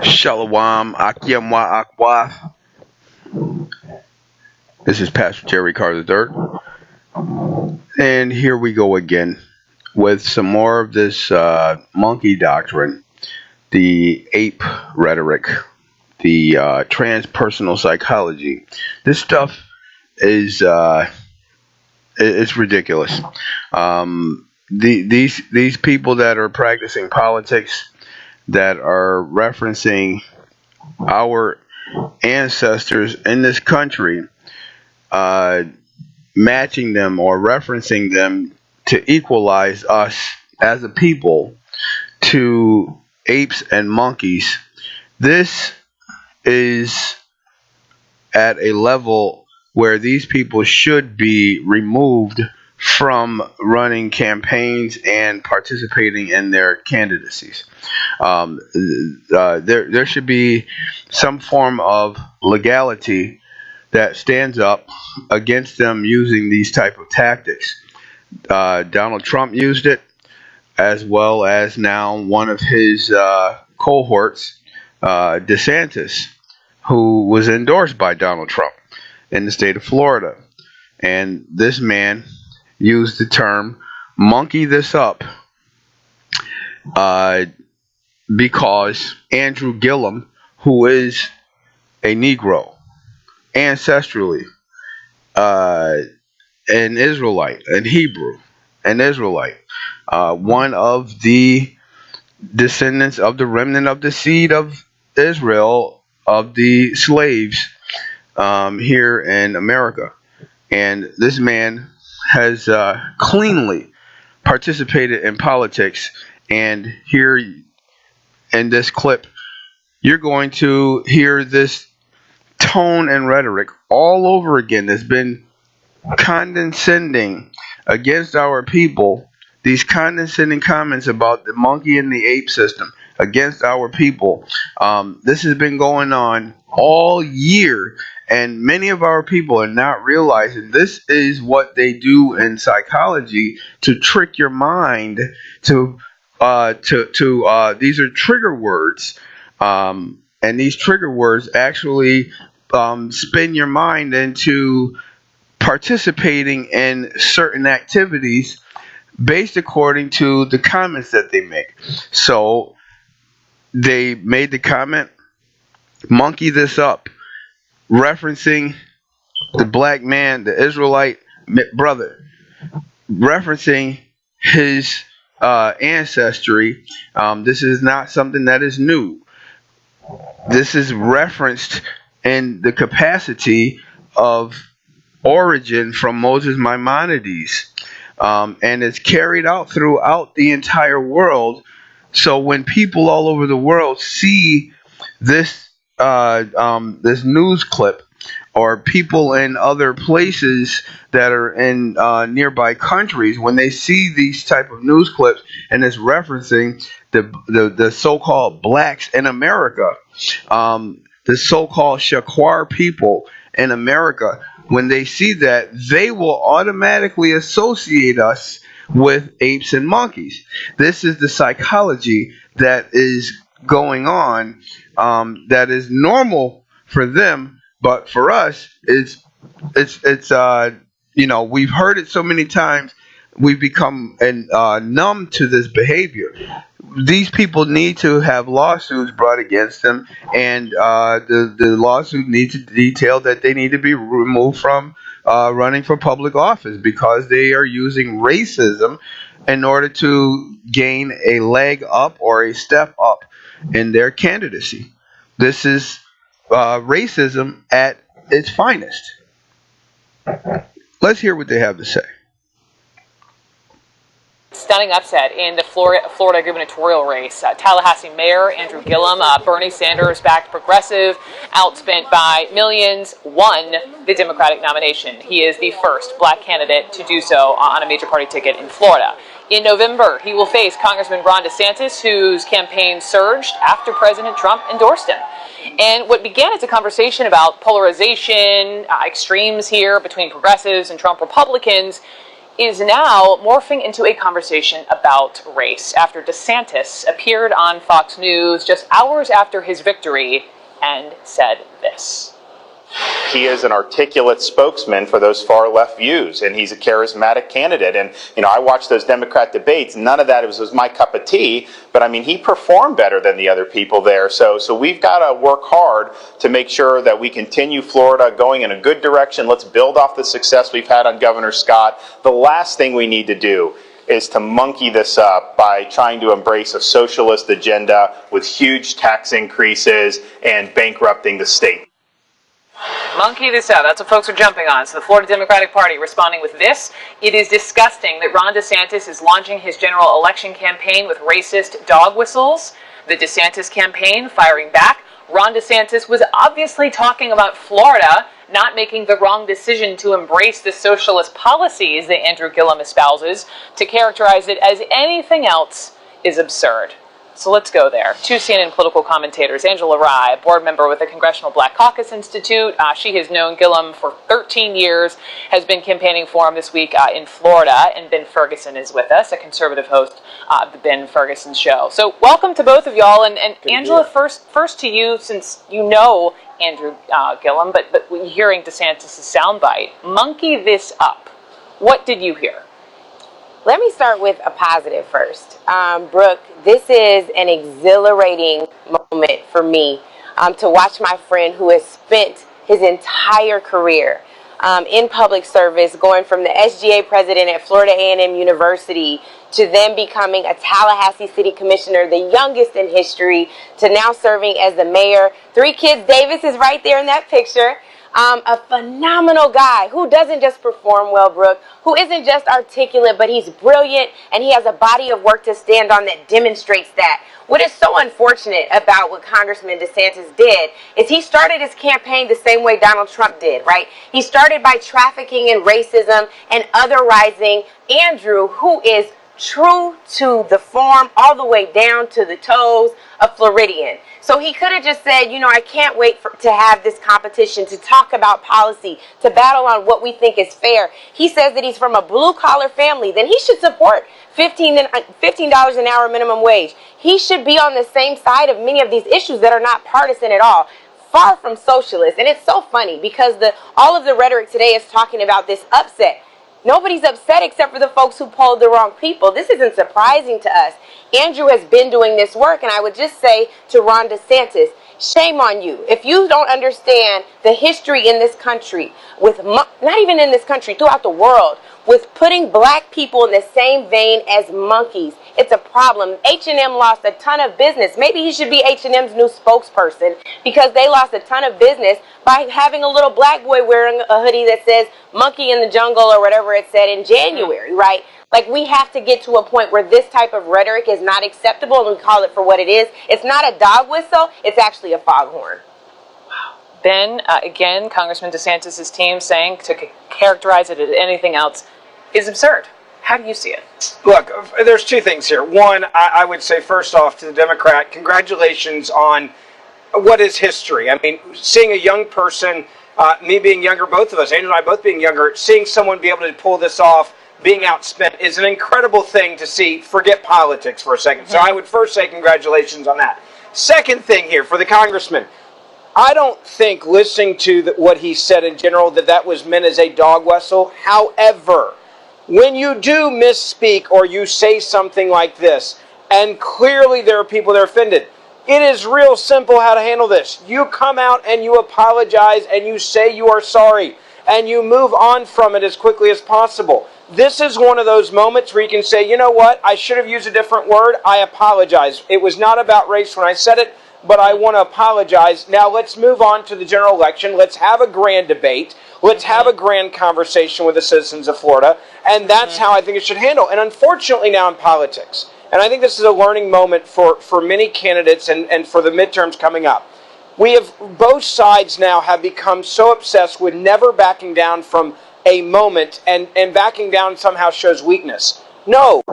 Shalom, Akiyamwa Akwa. This is Pastor Jerry Carter III. And here we go again with some more of this monkey doctrine, the ape rhetoric, the transpersonal psychology. This stuff is it's ridiculous. These people that are practicing politics, that are referencing our ancestors in this country, matching them or referencing them to equalize us as a people to apes and monkeys. This is at a level where these people should be removed from running campaigns and participating in their candidacies. There should be some form of legality that stands up against them using these type of tactics. Donald Trump used it, as well as now one of his cohorts, DeSantis, who was endorsed by Donald Trump in the state of Florida. And this man used the term monkey this up because Andrew Gillum, who is a Negro ancestrally, an Israelite, an Hebrew, an Israelite, one of the descendants of the remnant of the seed of Israel, of the slaves here in America. And this man has cleanly participated in politics, and here in this clip you're going to hear this tone and rhetoric all over again that's been condescending against our people, these condescending comments about the monkey and the ape system against our people. This has been going on all year, and many of our people are not realizing this is what they do in psychology to trick your mind to these are trigger words, and these trigger words actually spin your mind into participating in certain activities based according to the comments that they make. So they made the comment, monkey this up, referencing the black man, the Israelite brother, referencing his ancestry. This is not something that is new. This is referenced in the capacity of origin from Moses Maimonides, and it's carried out throughout the entire world. So when people all over the world see this this news clip, or people in other places that are in nearby countries, when they see these type of news clips and it's referencing the so-called blacks in America, the so-called Shaquar people in America, when they see that, they will automatically associate us with apes and monkeys. This is the psychology that is going on, that is normal for them, but for us, it's we've heard it so many times, we've become numb to this behavior. These people need to have lawsuits brought against them, and the lawsuit needs to detail that they need to be removed from running for public office because they are using racism in order to gain a leg up or a step up in their candidacy. This is racism at its finest. Let's hear what they have to say. Stunning upset in the Florida gubernatorial race. Tallahassee Mayor Andrew Gillum, Bernie Sanders-backed progressive, outspent by millions, won the Democratic nomination. He is the first black candidate to do so on a major party ticket in Florida. In November, he will face Congressman Ron DeSantis, whose campaign surged after President Trump endorsed him. And what began as a conversation about polarization, extremes here between progressives and Trump Republicans, is now morphing into a conversation about race after DeSantis appeared on Fox News just hours after his victory and said this. He is an articulate spokesman for those far left views, and he's a charismatic candidate. And, you know, I watched those Democrat debates. None of that was my cup of tea, but I mean, he performed better than the other people there. So we've got to work hard to make sure that we continue Florida going in a good direction. Let's build off the success we've had on Governor Scott. The last thing we need to do is to monkey this up by trying to embrace a socialist agenda with huge tax increases and bankrupting the state. Monkey this out. That's what folks are jumping on. So the Florida Democratic Party responding with this. It is disgusting that Ron DeSantis is launching his general election campaign with racist dog whistles. The DeSantis campaign firing back. Ron DeSantis was obviously talking about Florida not making the wrong decision to embrace the socialist policies that Andrew Gillum espouses. To characterize it as anything else is absurd. So let's go there. Two CNN political commentators, Angela Rye, a board member with the Congressional Black Caucus Institute. She has known Gillum for 13 years, has been campaigning for him this week in Florida, and Ben Ferguson is with us, a conservative host of the Ben Ferguson Show. So welcome to both of y'all, and Angela, first to you, since you know Andrew Gillum, but hearing DeSantis' soundbite, monkey this up. What did you hear? Let me start with a positive first. Brooke, this is an exhilarating moment for me to watch my friend who has spent his entire career in public service, going from the SGA president at Florida A&M University to then becoming a Tallahassee City Commissioner, the youngest in history, to now serving as the mayor. 3 kids, Davis is right there in that picture. A phenomenal guy who doesn't just perform well, Brooke, who isn't just articulate, but he's brilliant, and he has a body of work to stand on that demonstrates that. What is so unfortunate about what Congressman DeSantis did is he started his campaign the same way Donald Trump did, right? He started by trafficking in racism and otherizing Andrew, who is true to the form all the way down to the toes, a Floridian. So he could have just said, you know, I can't wait to have this competition, to talk about policy, to battle on what we think is fair. He says that he's from a blue-collar family. Then he should support $15 an hour minimum wage. He should be on the same side of many of these issues that are not partisan at all. Far from socialist. And it's so funny because all of the rhetoric today is talking about this upset. Nobody's upset except for the folks who polled the wrong people. This isn't surprising to us. Andrew has been doing this work, and I would just say to Ron DeSantis, shame on you. If you don't understand the history in this country, not even in this country, throughout the world, with putting black people in the same vein as monkeys, it's a problem. H&M lost a ton of business. Maybe he should be H&M's new spokesperson because they lost a ton of business by having a little black boy wearing a hoodie that says monkey in the jungle or whatever it said in January, right? Like, we have to get to a point where this type of rhetoric is not acceptable, and we call it for what it is. It's not a dog whistle. It's actually a foghorn. Ben, again, Congressman DeSantis' team saying to characterize it as anything else is absurd. How do you see it? Look, there's 2 things here. One, I would say first off to the Democrat, congratulations on what is history. I mean, seeing a young person, me being younger, both of us, Andrew and I both being younger, seeing someone be able to pull this off, being outspent, is an incredible thing to see. Forget politics for a second. So I would first say congratulations on that. Second thing here for the congressman, I don't think, listening to what he said in general, that was meant as a dog whistle. However, when you do misspeak or you say something like this, and clearly there are people that are offended, it is real simple how to handle this. You come out and you apologize and you say you are sorry and you move on from it as quickly as possible. This is one of those moments where you can say, you know what, I should have used a different word. I apologize. It was not about race when I said it, but I want to apologize. Now let's move on to the general election. Let's have a grand debate. Let's have a grand conversation with the citizens of Florida. And that's how I think it should handle. And unfortunately now in politics, and I think this is a learning moment for many candidates and for the midterms coming up, we have, both sides now have become so obsessed with never backing down from a moment, and backing down somehow shows weakness. No,